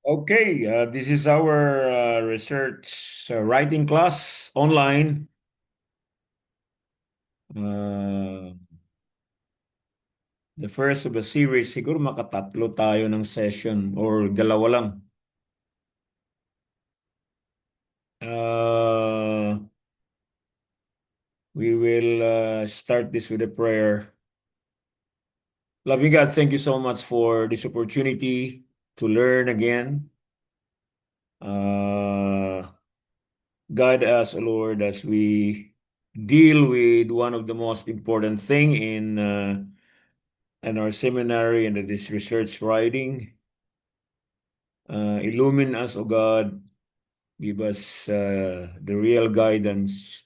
Okay, this is our research writing class online. Uh, the first of a series, siguro makatatlo tayo ng session or dalawa lang. Uh, we will start this with a prayer. Loving God, thank you so much for this opportunity to learn again. Uh, Guide us, O Lord, as we deal with one of the most important thing in our seminary, and that is research writing. Illumine us, O God. Give us the real guidance,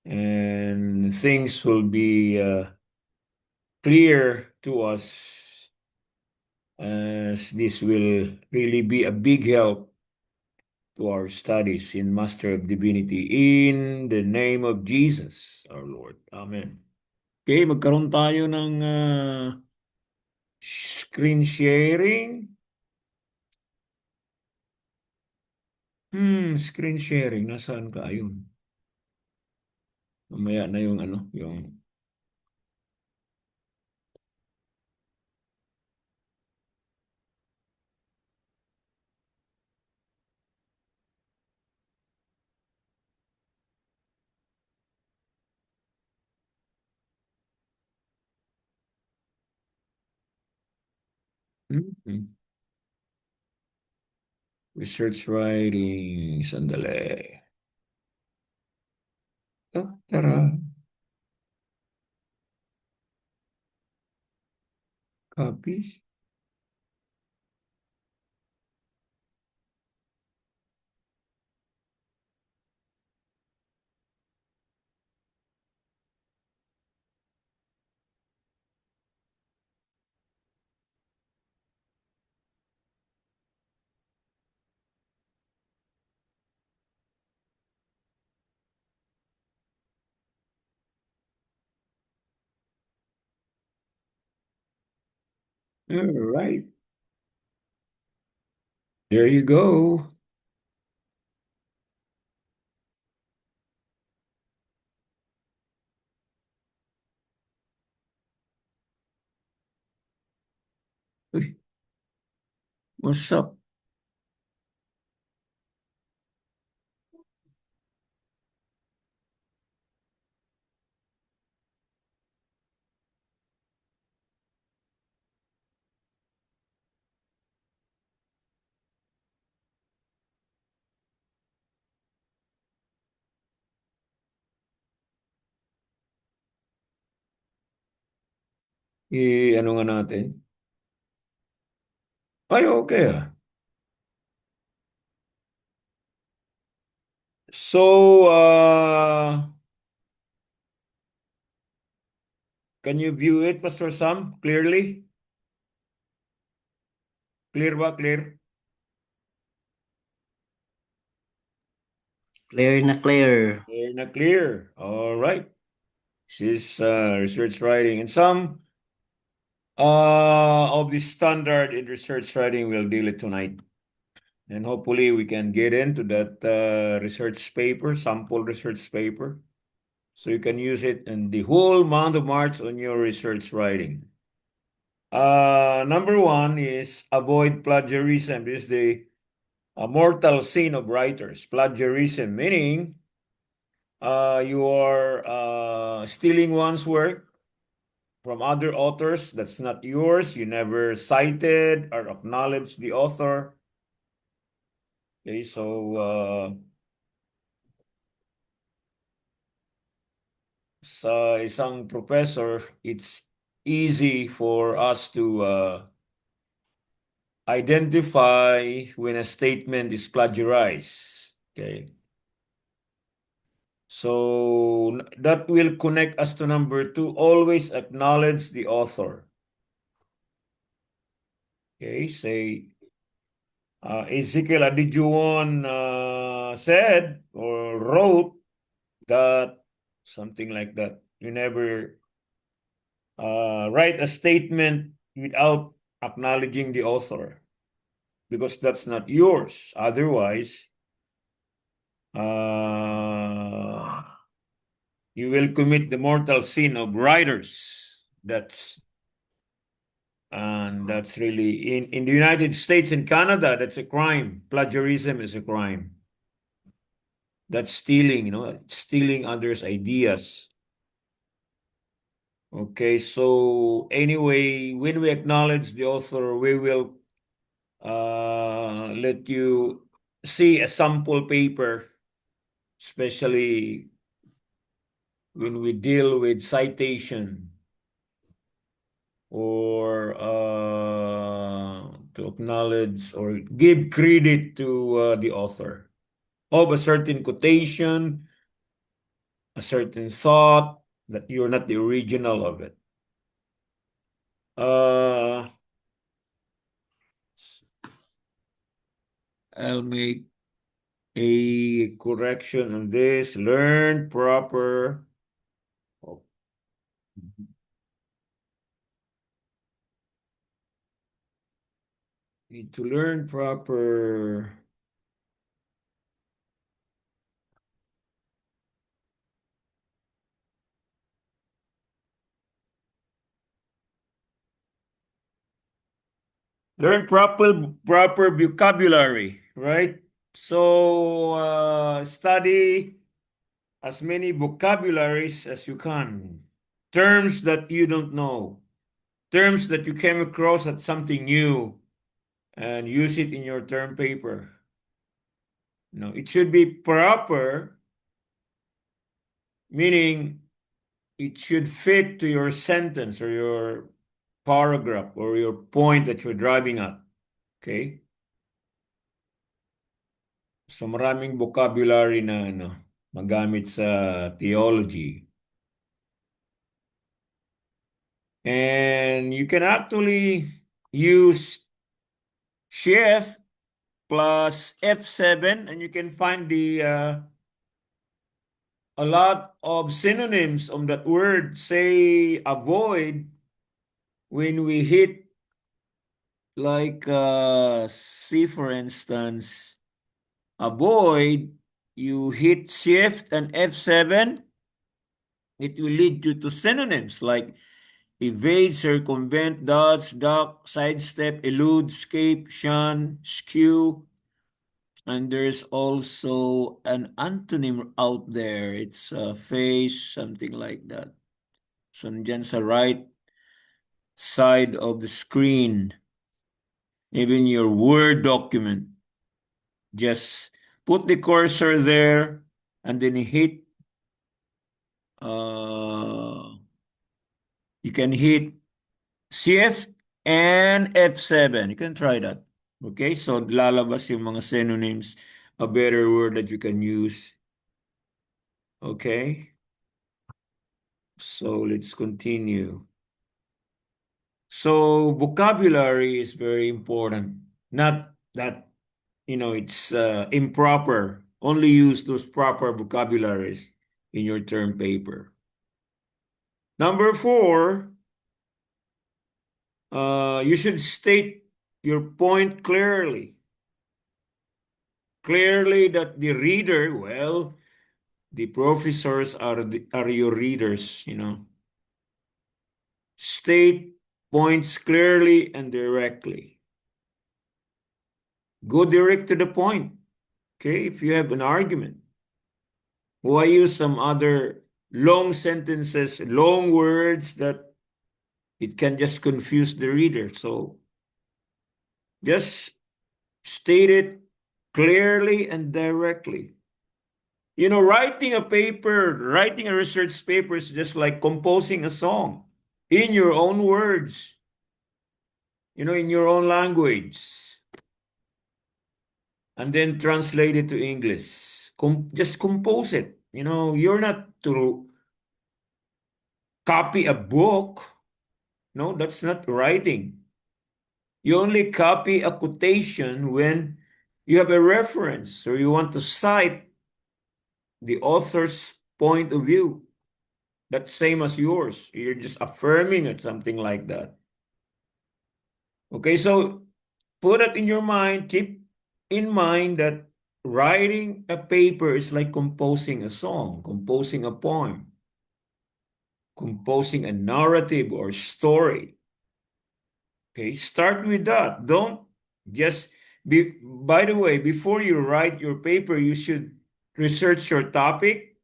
and things will be clear to us, as this will really be a big help to our studies in Master of Divinity. In the name of Jesus, our Lord. Amen. Okay, magkaroon tayo ng screen sharing. Screen sharing. Nasaan ka? Ayun. Mamaya na yung ano, yung... Hmm. Research writing. Sandali. Tara. Copy. All right. There you go. Uy, what's up? Ano nga natin? Ay, okay ah. So, can you view it, Pastor Sam, clearly? Clear ba? Clear? Clear na clear. Clear na clear. All right. This is research writing. And some of the standard in research writing we'll deal it tonight. And hopefully we can get into that research paper, sample research paper. So you can use it in the whole month of March on your research writing. Number one is avoid plagiarism. This is the mortal sin of writers. Plagiarism, meaning you are stealing one's work from other authors that's not yours. You never cited or acknowledged the author. Okay, so sa isang professor, it's easy for us to identify when a statement is plagiarized. Okay. So that will connect us to number two. Always acknowledge the author. Okay, say Ezekiel Adijuwon said or wrote that, something like that. You never write a statement without acknowledging the author. because that's not yours. Otherwise, you will commit the mortal sin of writers. That's really in the United States and Canada, that's a crime. Plagiarism is a crime. That's stealing, stealing others' ideas. Okay, so anyway, when we acknowledge the author, we will let you see a sample paper, especially when we deal with citation or to acknowledge or give credit to the author of a certain quotation, a certain thought that you're not the original of it. I'll make a correction on this. Learn proper. Oh. Need to learn proper. Learn proper vocabulary, right? So study as many vocabularies as you can. Terms that you don't know. Terms that you came across at something new and use it in your term paper. No, it should be proper, meaning it should fit to your sentence or your paragraph or your point that you're driving at. Okay? So maraming vocabulary na magamit sa theology. And you can actually use Shift plus F7 and you can find a lot of synonyms on that word. Say avoid, when we hit like see for instance avoid, you hit Shift and F7, it will lead you to synonyms like evade, circumvent, dodge, duck, sidestep, elude, escape, shun, skew. And there's also an antonym out there. It's face, something like that. So nandyan sa right side of the screen, even your Word document, just put the cursor there and then hit, you can hit Shift and F7. You can try that. Okay, so lalabas yung mga synonyms, a better word that you can use. Okay, so let's continue. So vocabulary is very important. Not that, it's improper. Only use those proper vocabularies in your term paper. Number 4, you should state your point clearly. Clearly that the reader, well, the professors are your readers, State points clearly and directly. Go direct to the point. Okay, if you have an argument. Why use some other long sentences, long words that it can just confuse the reader? So just state it clearly and directly. Writing a research paper is just like composing a song in your own words, in your own language, and then translate it to English. Just compose it. You're not to copy a book. No, that's not writing. You only copy a quotation when you have a reference or you want to cite the author's point of view. That's same as yours. You're just affirming it, something like that. Okay, so put it in your mind, keep in mind that writing a paper is like composing a song, composing a poem, composing a narrative or story. Okay, start with that. Don't just be, by the way, before you write your paper, you should research your topic,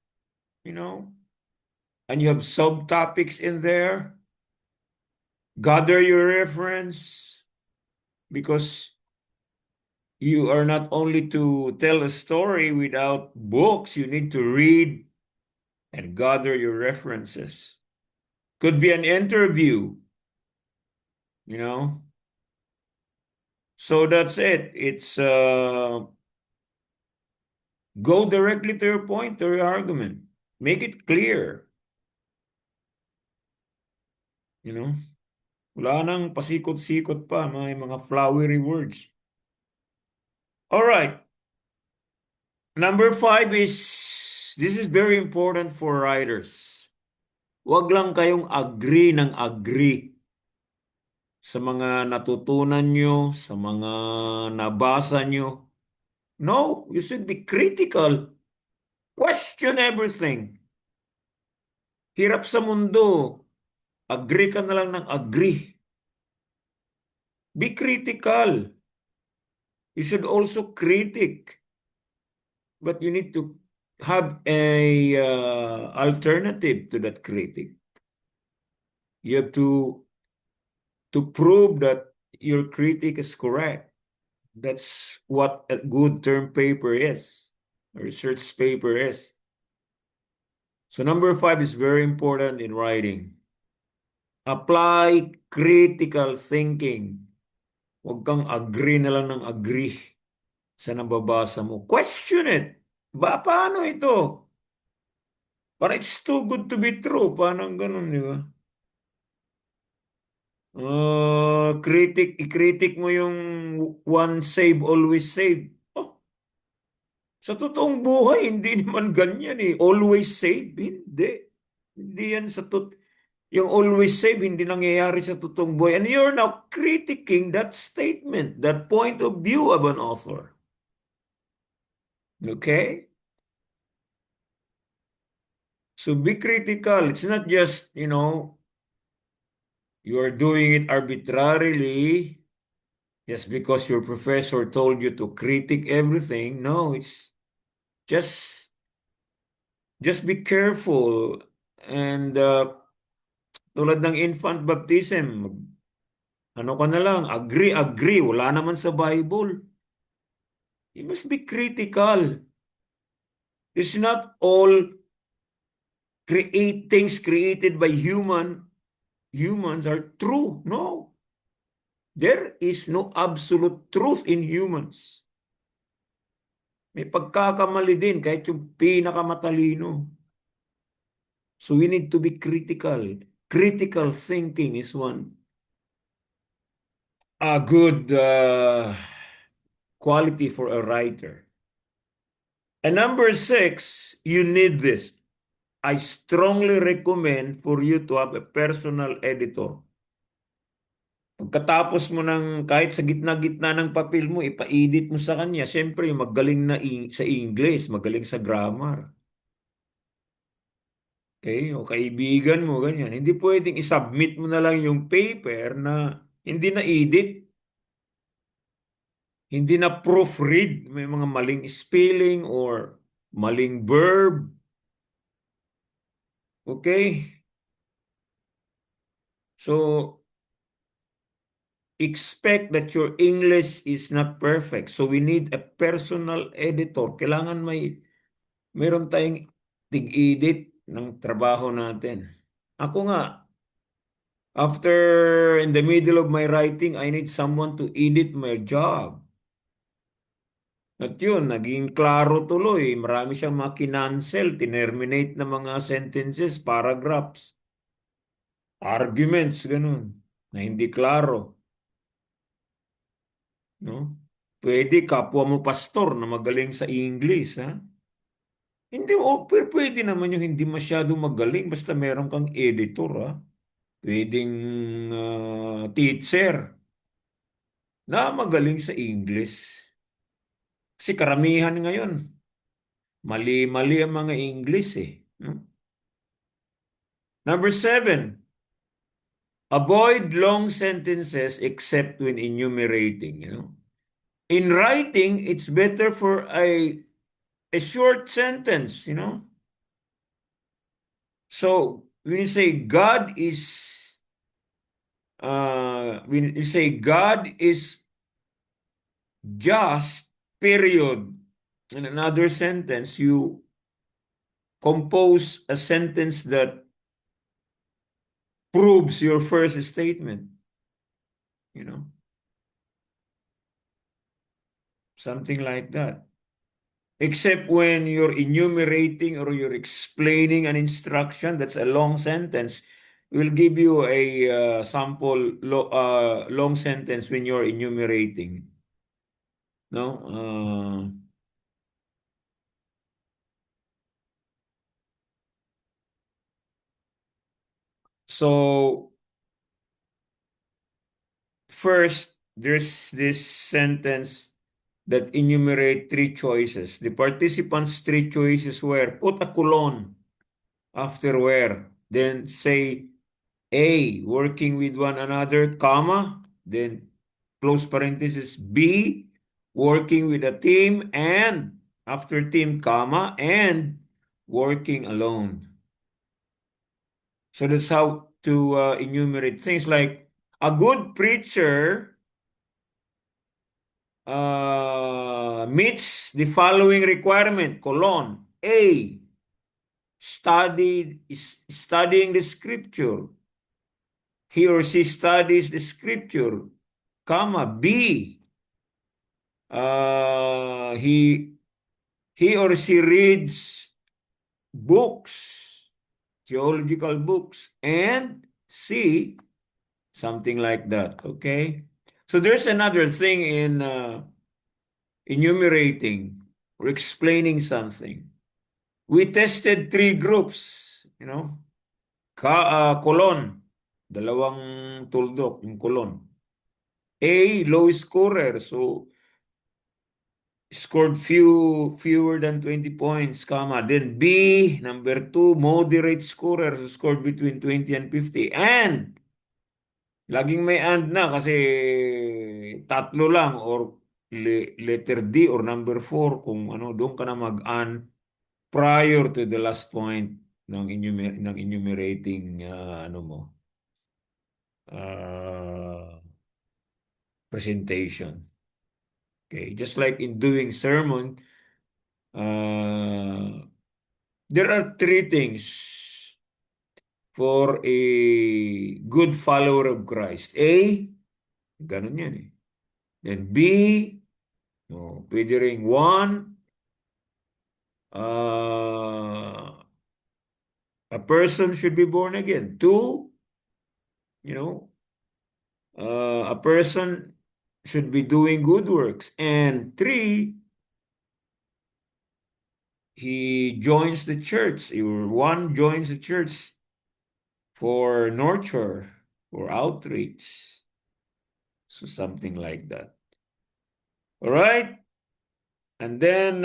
you know, and you have subtopics in there. Gather your reference because you are not only to tell a story without books, you need to read and gather your references. Could be an interview, you know. So that's it. It's go directly to your point, to your argument. Make it clear, you know. Wala nang pasikot-sikot pa, may mga flowery words. All right. Number 5 is, this is very important for writers. Huwag lang kayong agree ng agree sa mga natutunan nyo, sa mga nabasa nyo. No, you should be critical. Question everything. Hirap sa mundo. Agree ka na lang ng agree. Be critical. You should also critic. But you need to have a alternative to that critic. You have to prove that your critic is correct. That's what a good term paper is, a research paper is. So number 5 is very important in writing. Apply critical thinking. Huwag kang agree na lang ng agree sa nababasa mo. Question it. Paano ito? Parang it's too good to be true. Paano ganun, di ba? I-critic mo yung one save, always save. Oh, sa totoong buhay, hindi naman ganyan eh. Always save? Hindi. Hindi yan sa yung always save, hindi nangyayari sa totoong buhay. And you're now critiquing that statement, that point of view of an author. Okay? So be critical. It's not just, you are doing it arbitrarily just because your professor told you to critique everything. No, it's just just be careful. And tulad ng infant baptism, ano ka na lang, agree, agree. Wala naman sa Bible. You must be critical. It's not all things created by humans are true. No. There is no absolute truth in humans. May pagkakamali din kahit yung pinakamatalino. So we need to be critical. Critical thinking is one a good quality for a writer. And number 6, you need this. I strongly recommend for you to have a personal editor. Pagkatapos mo ng kahit sa gitna-gitna ng papel mo, ipa-edit mo sa kanya. Siyempre, magaling na sa English, magaling sa grammar. Okay? O kaibigan mo, ganyan. Hindi pwedeng isubmit mo na lang yung paper na hindi na edit, hindi na proofread. May mga maling spelling or maling verb. Okay? So, expect that your English is not perfect. So, we need a personal editor. Kailangan meron tayong tig-edit ng trabaho natin. Ako nga, after in the middle of my writing, I need someone to edit my job. At yun, naging klaro tuloy. Marami siyang mga kinancel, tinerminate na mga sentences, paragraphs, arguments, ganun, na hindi klaro. No? Pwede kapwa mo pastor na magaling sa English, ha? Hindi, pero pwede naman yung hindi masyado magaling basta meron kang editor, ha? Pwedeng teacher na magaling sa English. Kasi karamihan ngayon, mali-mali ang mga English eh. No? Number 7, avoid long sentences except when enumerating. In writing, it's better for a short sentence. So when you say when you say God is just, period. In another sentence, you compose a sentence that proves your first statement. Something like that. Except when you're enumerating or you're explaining an instruction, that's a long sentence. We'll give you a sample long sentence when you're enumerating. No? So, first, there's this sentence that enumerate three choices. The participants' three choices were put a colon after where, then say A, working with one another, comma, then close parenthesis, B, working with a team, and after team, comma, and working alone. So that's how to enumerate things like a good preacher meets the following requirement, colon, A, studying the scripture. He or she studies the scripture, comma, B, he or she reads books, theological books, and C, something like that, okay? So there's another thing in enumerating or explaining something. We tested three groups, colon, dalawang tuldok, yung colon. A, low scorer, so scored fewer than 20 points, comma. Then B, number 2, moderate scorer, so scored between 20 and 50. And, laging may and na kasi tatlo lang or letter D or number 4 kung doon ka na mag-and prior to the last point ng enumerating uh, presentation. Okay, just like in doing sermon, there are three things for a good follower of Christ. A, ganun yan eh. Then B, pwede ring one, a person should be born again. Two, you know, a person should be doing good works. And three, he joins the church, or one joins the church for nurture, for outreach. So something like that. All right? And then,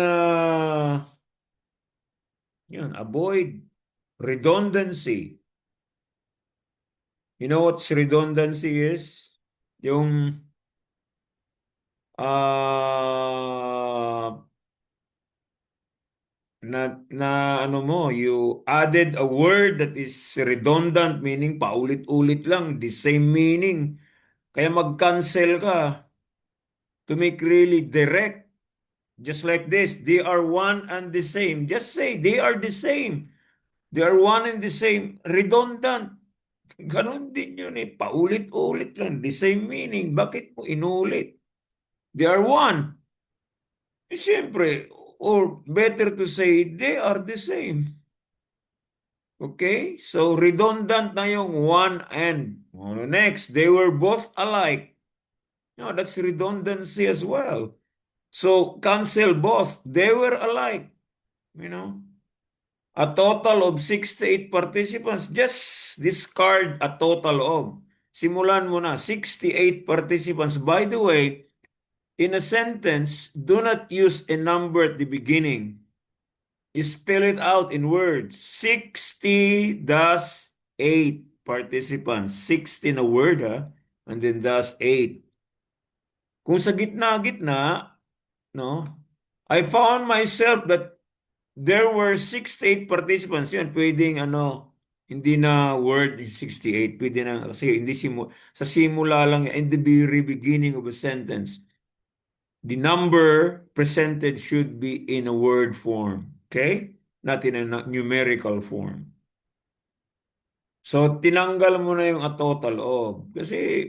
avoid redundancy. You know what redundancy is? Yung you added a word that is redundant, meaning paulit-ulit lang, the same meaning. Kaya mag-cancel ka to make really direct. Just like this, they are one and the same. Just say, they are the same. They are one and the same. Redundant. Ganon din yun eh. Paulit-ulit lang. The same meaning. Bakit mo inulit? They are one. Siyempre, or better to say, they are the same. Okay? So, redundant na yung one and. Next, they were both alike. No, that's redundancy as well. So, cancel both. They were alike. A total of 68 participants. Just discard a total of simulan mo na. 68 participants. By the way, in a sentence, do not use a number at the beginning. You spell it out in words. 60 dash 8 participants. 60 na word, ha? And then dash 8. Kung sa gitna-gitna, no? I found myself that there were 68 participants. Yun, pwedeng hindi na word 68. Pwede na, kasi hindi sa simula lang, in the very beginning of a sentence, the number presented should be in a word form. Okay? Not in a numerical form. So, tinanggal mo na yung a total of. Kasi,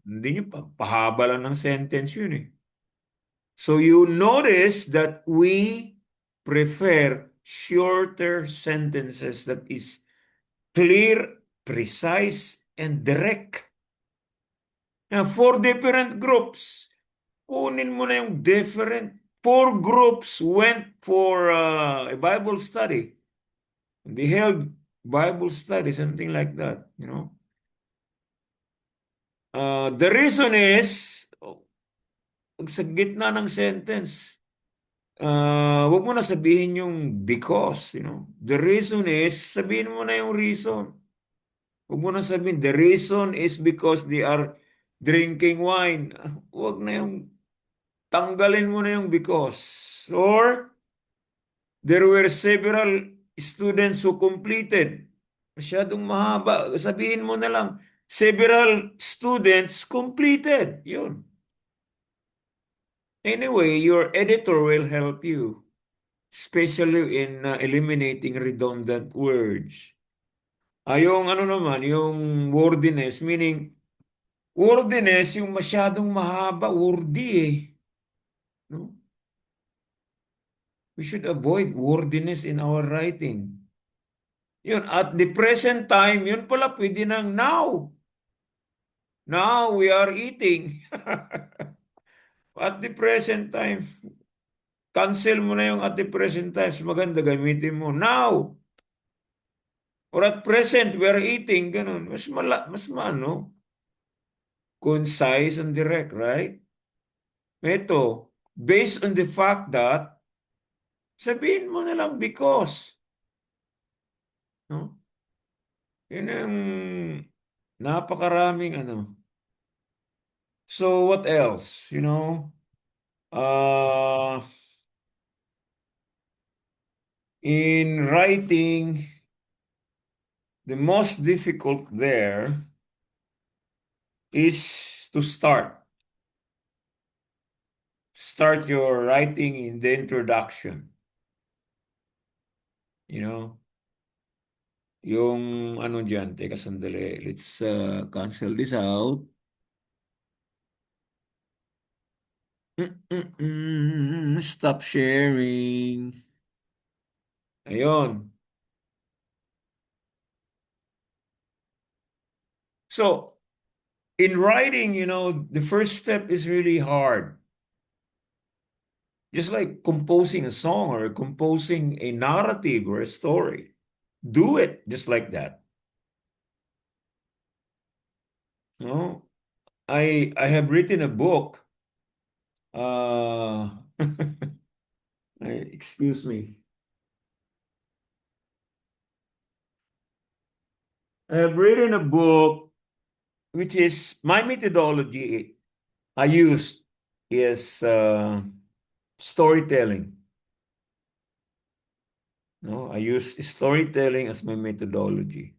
hindi nyo pahaba lang ng sentence yun eh. So, you notice that we prefer shorter sentences that is clear, precise, and direct. Now, for different groups, kunin mo na yung different. 4 groups went for a Bible study. They held Bible study, something like that, you know. The reason is, sa gitna ng sentence, wag mo na sabihin yung because, you know. The reason is, sabihin mo na yung reason. Wag mo na sabihin, the reason is because they are drinking wine. Wag na yung, tanggalin mo na yung because. Or, there were several students who completed. Masyadong mahaba. Sabihin mo na lang, several students completed. Yun. Anyway, your editor will help you, especially in eliminating redundant words. Yung naman, yung wordiness, meaning, wordiness, yung masyadong mahaba, wordy eh. No? We should avoid wordiness in our writing. Yun, at the present time, yun pala pwede ng now. Now we are eating. At the present time, cancel mo na yung at the present time. Maganda, gamitin mo. Now, or at present, we are eating. Ganun. Mas concise and direct, right? Ito, based on the fact that, sabihin mo na lang because. No? Yun ang napakaraming So, what else? You know, in writing, the most difficult there is to start. Start your writing in the introduction. You know, yung dyan, teka sandali. Let's cancel this out. Stop sharing. Ayun. So, in writing, you know, the first step is really hard. Just like composing a song or composing a narrative or a story. Do it just like that. No, I have written a book. Excuse me. I have written a book which is my methodology I use is storytelling. No, I use storytelling as my methodology.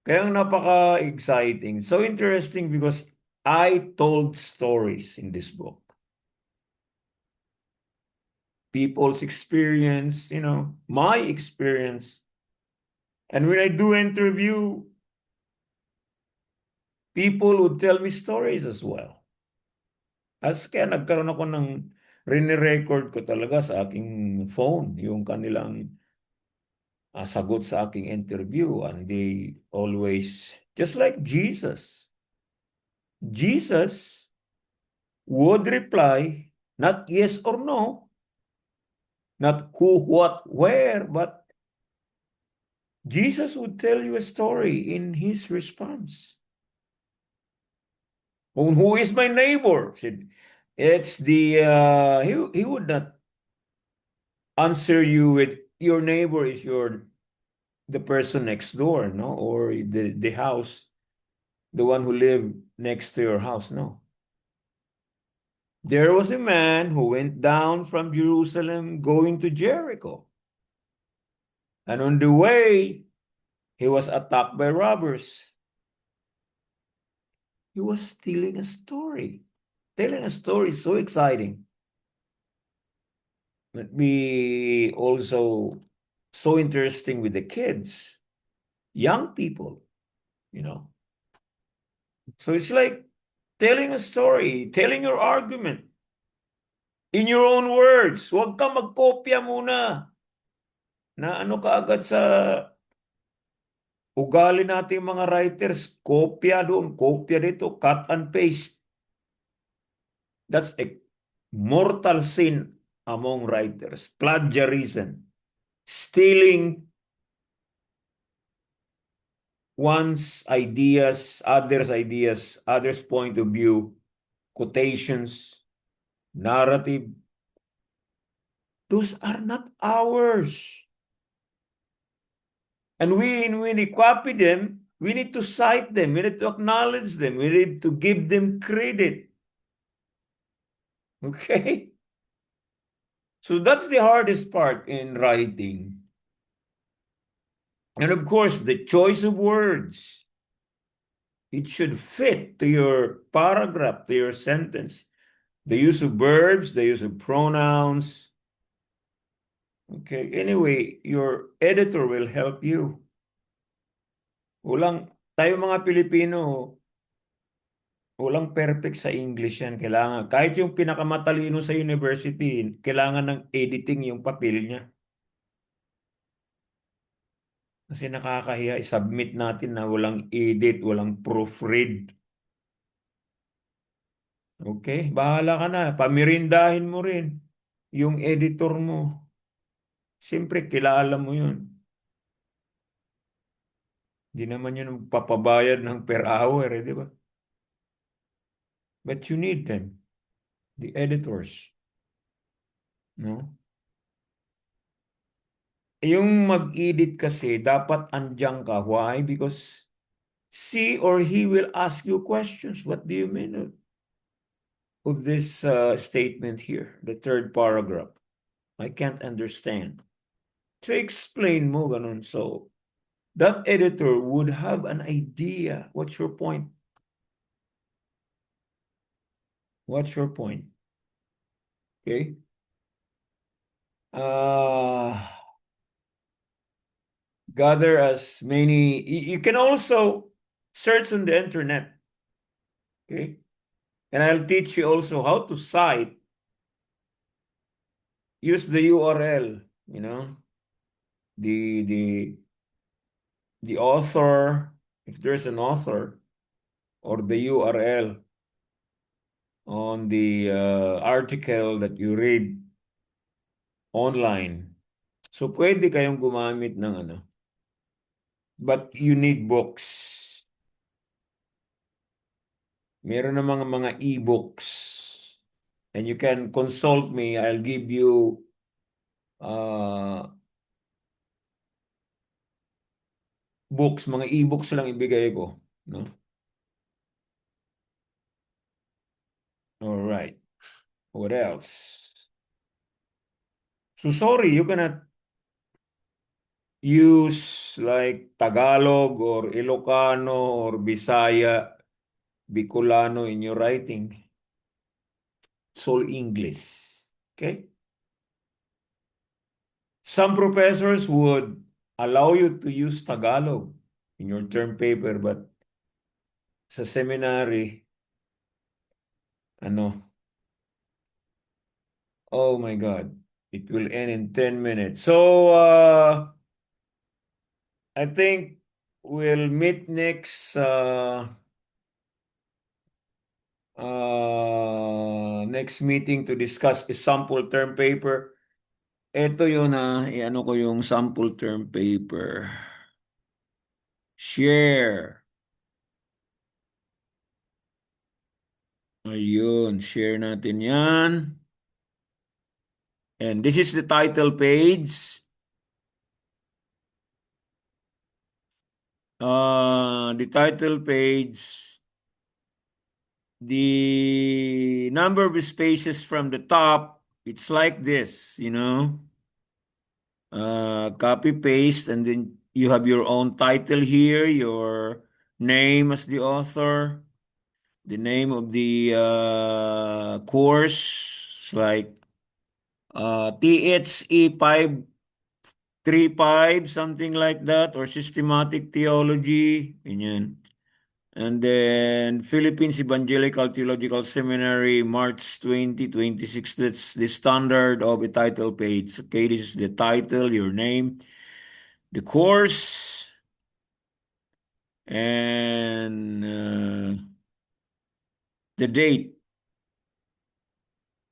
Kaya napaka-exciting. So interesting because I told stories in this book. People's experience, you know, my experience. And when I do interview, people would tell me stories as well. Kaya nagkaroon ako ng rinirecord ko talaga sa aking phone, yung kanilang sagot sa aking interview. And they always, just like Jesus would reply, not yes or no, not who, what, where, but Jesus would tell you a story in his response. Who is my neighbor? Said, it's the he would not answer you with your neighbor is the person next door, no, or the house, the one who lived next to your house, no. There was a man who went down from Jerusalem going to Jericho, and on the way he was attacked by robbers. He was telling a story. Telling a story is so exciting. It be also so interesting with the kids, young people, you know. So it's like telling a story, telling your argument in your own words. Huwag ka magkopya muna na ano ka agad sa ugali natin mga writers. Kopya doon, kopya dito, cut and paste. That's a mortal sin among writers. Plagiarism. Stealing one's ideas, others' point of view, quotations, narrative. Those are not ours. And when we copy them, we need to cite them, we need to acknowledge them, we need to give them credit. Okay? So that's the hardest part in writing. And of course, the choice of words. It should fit to your paragraph, to your sentence. The use of verbs, the use of pronouns. Okay, anyway, your editor will help you. Tayo mga Pilipino, walang perfect sa English yan. Kailangan, kahit yung pinakamatalino sa university, kailangan ng editing yung papel niya. Kasi nakakahiya, i-submit natin na walang edit, walang proofread. Okay, bahala ka na. Pamirindahin mo rin yung editor mo. Siyempre, kilala mo yun. Hindi naman yun papabayad ng per hour, di ba? But you need them, the editors. No? Yung mag-edit kasi, dapat andyan ka. Why? Because she or he will ask you questions. What do you mean of this statement here? The third paragraph. I can't understand. So explain mo ganun. So that editor would have an idea. What's your point? What's your point? Okay. Gather as many. You can also search on the internet. Okay. And I'll teach you also how to cite. Use the URL, you know, the the author, if there's an author, or the URL on the article that you read online. So pwede kayong gumamit ng ano. But you need books. Meron na mga e-books. And you can consult me. I'll give you books, mga e-books lang ibigay ko. No? All right. What else? So sorry, you cannot use like Tagalog or Ilocano or Bisaya, Bicolano in your writing. It's all English. Okay? Some professors would allow you to use Tagalog in your term paper, but sa seminary, ano, oh my God, it will end in 10 minutes. So, I think we'll meet next meeting to discuss a sample term paper. Ito yun i-ano ko yung sample term paper. Share. Ayun, share natin yan. And this is the title page. The title page, the number of spaces from the top, it's like this, copy paste, and then you have your own title here, your name as the author, the name of the course. It's like THE 535, something like that, or systematic theology, ganyan. And then Philippines Evangelical Theological Seminary, March 2026. That's the standard of a title page. Okay, this is the title, your name, the course, and the date.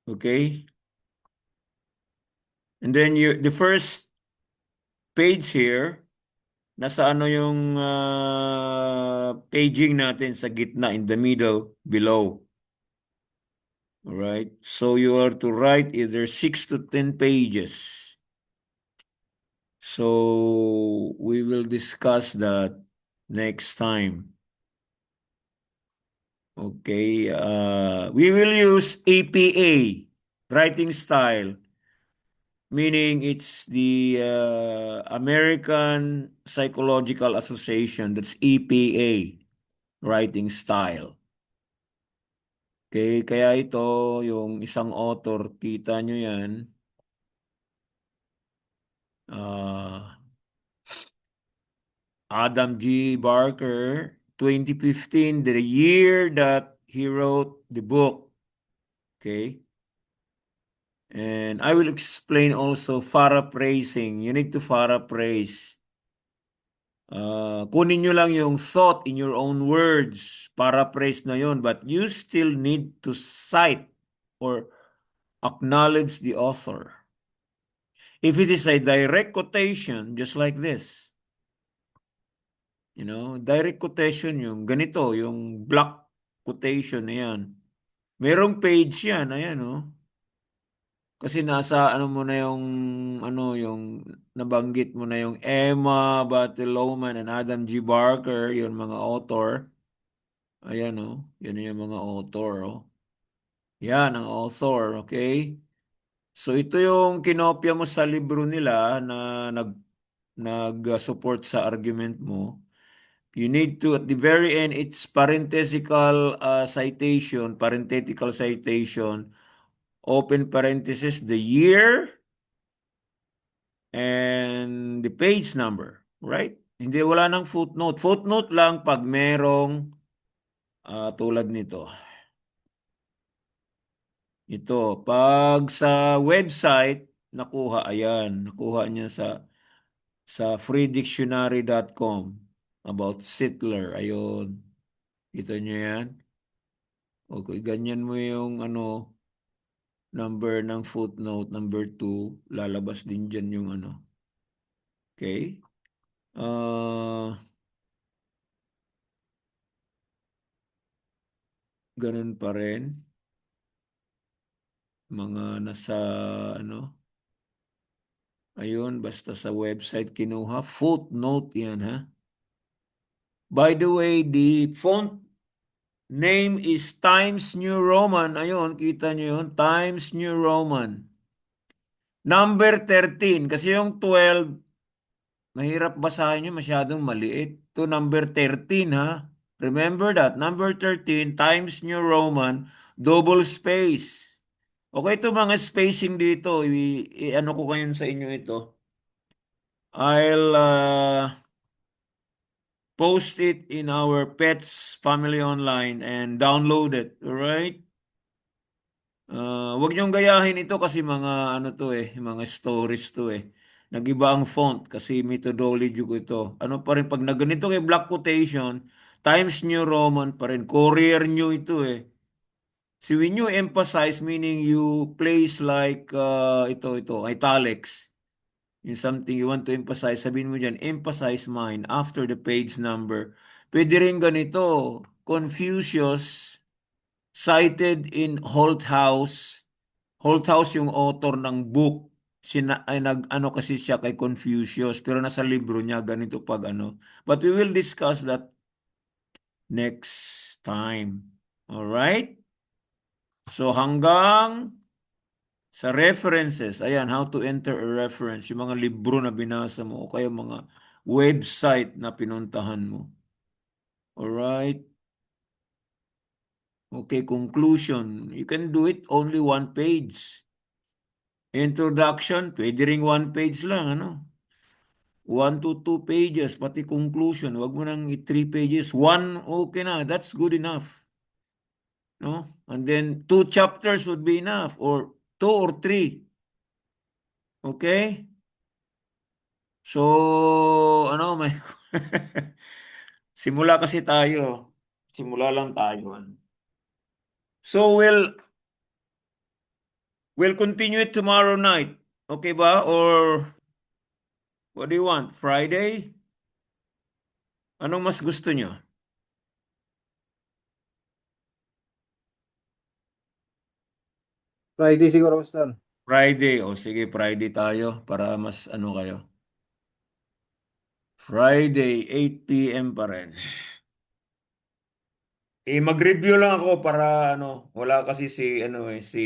Okay, and then the first page here, nasa ano yung paging natin sa gitna, in the middle, below. All right, so you are to write either 6 to 10 pages. So we will discuss that next time. Okay, we will use APA, writing style, meaning it's the American Psychological Association. That's EPA, writing style. Okay, kaya ito, yung isang author, kita nyo yan, Adam G. Barker, 2015, the year that he wrote the book. Okay? And I will explain also paraphrasing. You need to paraphrase. Kunin nyo lang yung thought in your own words. Paraphrase na yun. But you still need to cite or acknowledge the author. If it is a direct quotation, just like this, direct quotation yung ganito, yung block quotation na yan. Merong page yan, ayan, oh. Kasi nasa ano mo na yung nabanggit mo na yung Emma Barthelowman and Adam G. Barker, yung mga author. Ayan, oh. Yan yung mga author, oh. Yan ang author, okay? So ito yung kinopya mo sa libro nila na nag-support sa argument mo. You need to, at the very end, it's parenthetical citation, open parenthesis, the year, and the page number, right? Hindi, wala nang footnote. Footnote lang pag merong tulad nito. Ito, pag sa website, nakuha niya sa freedictionary.com about Sittler. Ayun. Ito niyo yan. Okay, ganyan mo yung number ng footnote, number 2, lalabas din dyan yung Okay? Ganun pa rin. Mga nasa, ayun, basta sa website kinuha. Footnote yan, ha? By the way, the font name is Times New Roman. Ayun, kita nyo yun? Times New Roman. Number 13, kasi yung 12, mahirap basahin nyo, masyadong maliit. To number 13, ha? Remember that. Number 13, Times New Roman, double space. Okay, ito mga spacing dito. Ano ko kayo sa inyo ito. I'll post it in our Pets Family Online and download it. Alright? Wag niyong gayahin ito kasi mga mga stories to eh. Nag-iba ang font kasi methodology ko ito. Ano pa rin, pag na ganito kay block quotation, Times New Roman pa rin. Courier New ito eh. So when you emphasize, meaning you place like, ito, italics. Yung something you want to emphasize, sabihin mo dyan, emphasize mine after the page number. Pwede rin ganito, Confucius cited in Holthaus. Holthaus yung author ng book. Nag-ano kasi siya kay Confucius, pero nasa libro niya ganito pag ano. But we will discuss that next time. All right? So hanggang sa references, ayan, how to enter a reference, yung mga libro na binasa mo o kaya mga website na pinuntahan mo. All right? Okay, conclusion. You can do it only one page. Introduction, pwede ring one page lang, ano? 1 to 2 pages, pati conclusion. Wag mo nang 3 pages. One, okay na. That's good enough. No? And then 2 chapters would be enough, or 2 or 3. Okay? So, ano, may simula kasi tayo. Simula lang tayo. Ano? So, we'll continue it tomorrow night. Okay ba? Or what do you want? Friday? Anong mas gusto nyo? Friday siguro, Pastor. Friday. O sige, Friday tayo para mas ano kayo. Friday, 8 p.m. pa rin. Mag-review lang ako para ano, wala kasi si ano si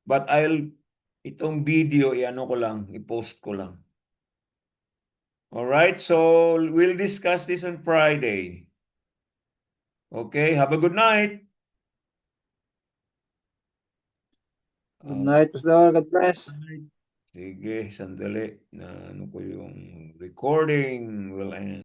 but itong video i-ano ko lang, i-post ko lang. All right, so we'll discuss this on Friday. Okay, have a good night. Good Uh, night, Pastor. God bless. Sige, sandali na ano ko yung recording will end.